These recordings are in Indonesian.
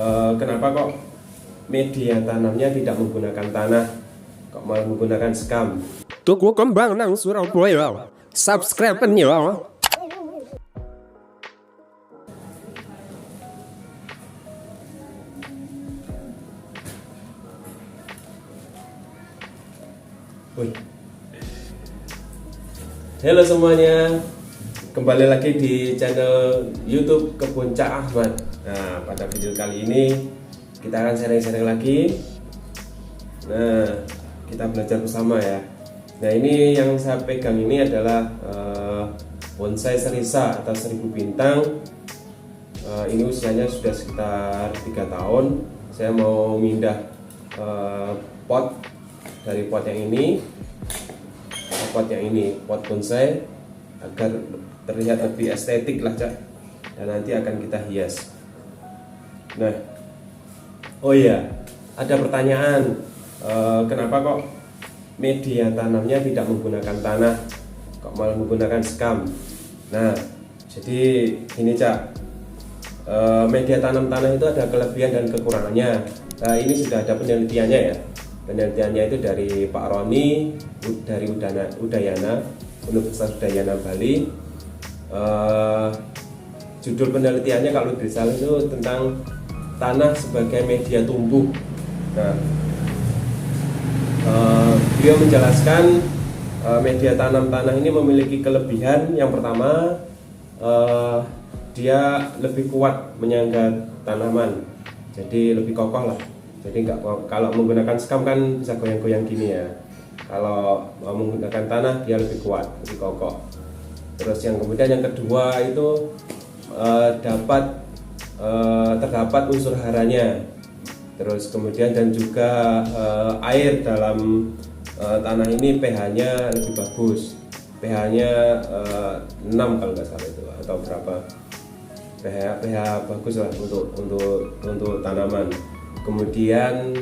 Kenapa kok media tanamnya tidak menggunakan tanah, kok malah menggunakan sekam? Tunggu kembang nang Surabaya. Subscribe ya. Wih. Halo semuanya, kembali lagi di channel YouTube Kebun Cak Ahmad. Nah, pada video kali ini kita akan sharing-sharing lagi. Nah, kita belajar bersama ya. Nah, ini yang saya pegang ini adalah bonsai serisa atau 1000 bintang. Ini usianya sudah sekitar 3 tahun. Saya mau mindah pot dari pot yang ini ke pot yang ini, pot bonsai, agar terlihat lebih estetik lah, Cak. Dan nanti akan kita hias. Nah, oh iya, ada pertanyaan, kenapa kok media tanamnya tidak menggunakan tanah, kok malah menggunakan sekam? Nah, jadi ini, Cak, media tanam tanah itu ada kelebihan dan kekurangannya. Nah, ini sudah ada penelitiannya ya. Penelitiannya itu dari Pak Roni dari Udayana, Universitas Udayana Bali. Judul penelitiannya kalau tidak salah itu tentang tanah sebagai media tumbuh. Nah, beliau menjelaskan media tanam tanah ini memiliki kelebihan. Yang pertama, dia lebih kuat menyangga tanaman, jadi lebih kokoh lah. Jadi kalau menggunakan sekam kan bisa goyang-goyang gini ya. Kalau menggunakan tanah dia lebih kuat, lebih kokoh. Terus yang kemudian yang kedua itu terdapat unsur haranya. Terus kemudian dan juga air dalam tanah ini pH-nya lebih bagus. pH-nya 6 kalau nggak salah itu, atau berapa. pH bagus lah untuk tanaman. Kemudian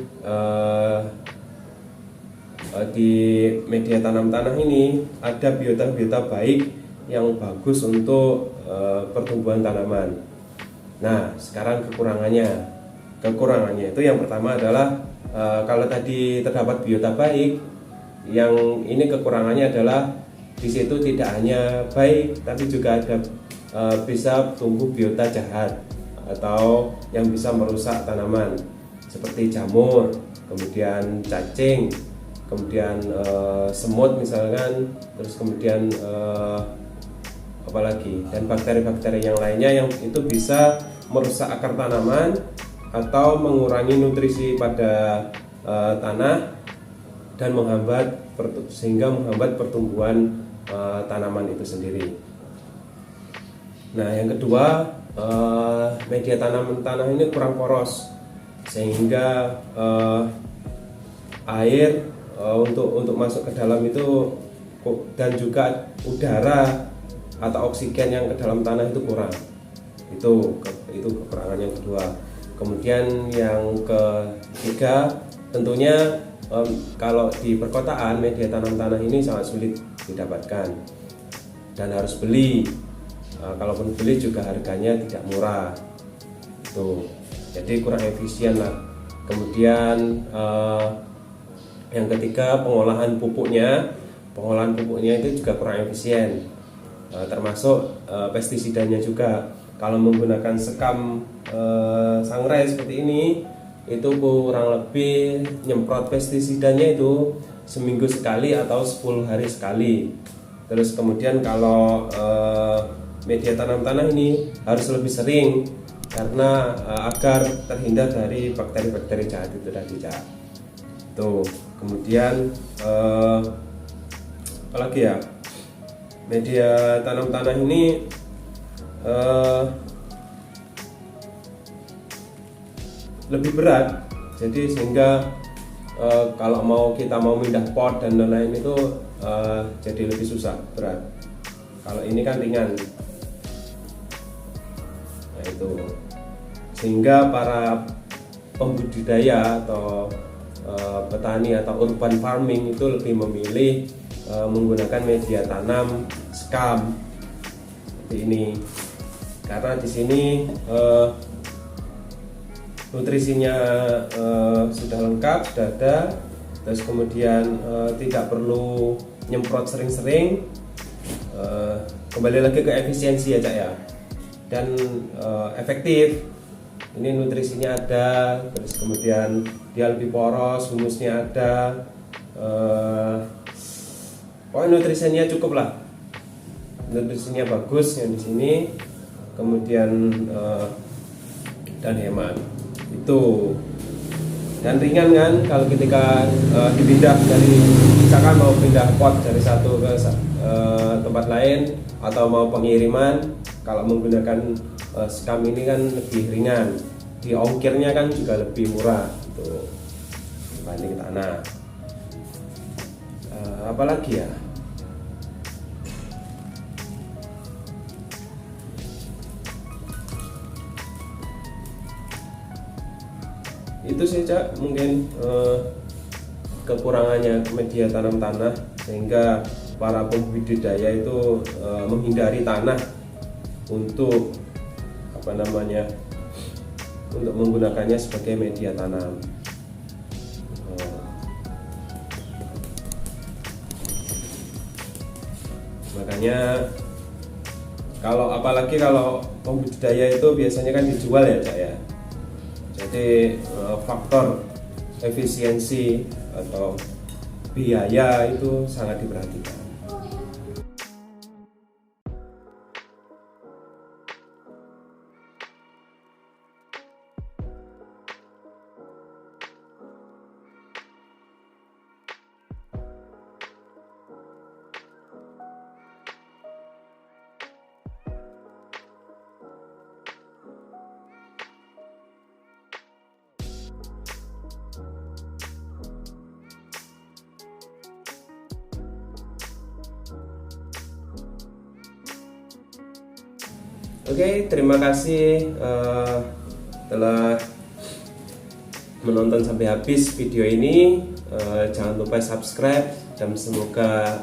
di media tanam tanah ini ada biota-biota baik yang bagus untuk pertumbuhan tanaman. Nah, sekarang kekurangannya itu yang pertama adalah kalau tadi terdapat biota baik, yang ini kekurangannya adalah di situ tidak hanya baik tapi juga ada bisa tumbuh biota jahat atau yang bisa merusak tanaman, seperti jamur, kemudian cacing, kemudian semut misalkan, terus kemudian apalagi, dan bakteri-bakteri yang lainnya yang itu bisa merusak akar tanaman atau mengurangi nutrisi pada tanah dan sehingga menghambat pertumbuhan tanaman itu sendiri. Nah, yang kedua, media tanah ini kurang poros, sehingga air untuk masuk ke dalam itu, dan juga udara atau oksigen yang ke dalam tanah itu kurang. Itu kekurangan yang kedua. Kemudian yang ketiga, tentunya kalau di perkotaan media tanam tanah ini sangat sulit didapatkan dan harus beli. Kalaupun beli juga harganya tidak murah. Jadi kurang efisien lah. Kemudian yang ketiga, pengolahan pupuknya itu juga kurang efisien, termasuk pestisidanya juga. Kalau menggunakan sekam sangrai seperti ini, itu kurang lebih nyemprot pestisidanya itu seminggu sekali atau 10 hari sekali. Terus kemudian kalau media tanam tanah ini harus lebih sering, karena agar terhindar dari bakteri-bakteri jahat itu tadi, Cak. Kemudian apalagi ya, media tanam tanah ini lebih berat, jadi sehingga kalau kita mau pindah pot dan lain-lain itu jadi lebih susah, berat. Kalau ini kan ringan. Nah, itu sehingga para pembudidaya atau petani atau urban farming itu lebih memilih menggunakan media tanam sekam seperti ini, karena di sini nutrisinya sudah lengkap, sudah ada. Terus kemudian tidak perlu nyemprot sering-sering. Kembali lagi ke efisiensi ya Cak ya, dan efektif. Ini nutrisinya ada, terus kemudian dia lebih poros, humusnya ada, pokoknya nutrisinya cukup lah, nutrisinya bagus yang di sini. Kemudian dan hemat itu, dan ringan kan kalau ketika dipindah dari, misalkan mau pindah pot dari satu ke tempat lain atau mau pengiriman, kalau menggunakan skam ini kan lebih ringan, di ongkirnya kan juga lebih murah gitu dibanding tanah. Apalagi ya, itu saja mungkin kekurangannya media tanam tanah, sehingga para pembudidaya itu menghindari tanah untuk untuk menggunakannya sebagai media tanam. Makanya apalagi kalau pembudidaya itu biasanya kan dijual ya Cak ya. Jadi faktor efisiensi atau biaya itu sangat diperhatikan. Oke, terima kasih telah menonton sampai habis video ini. Jangan lupa subscribe dan semoga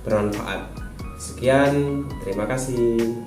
bermanfaat. Sekian, terima kasih.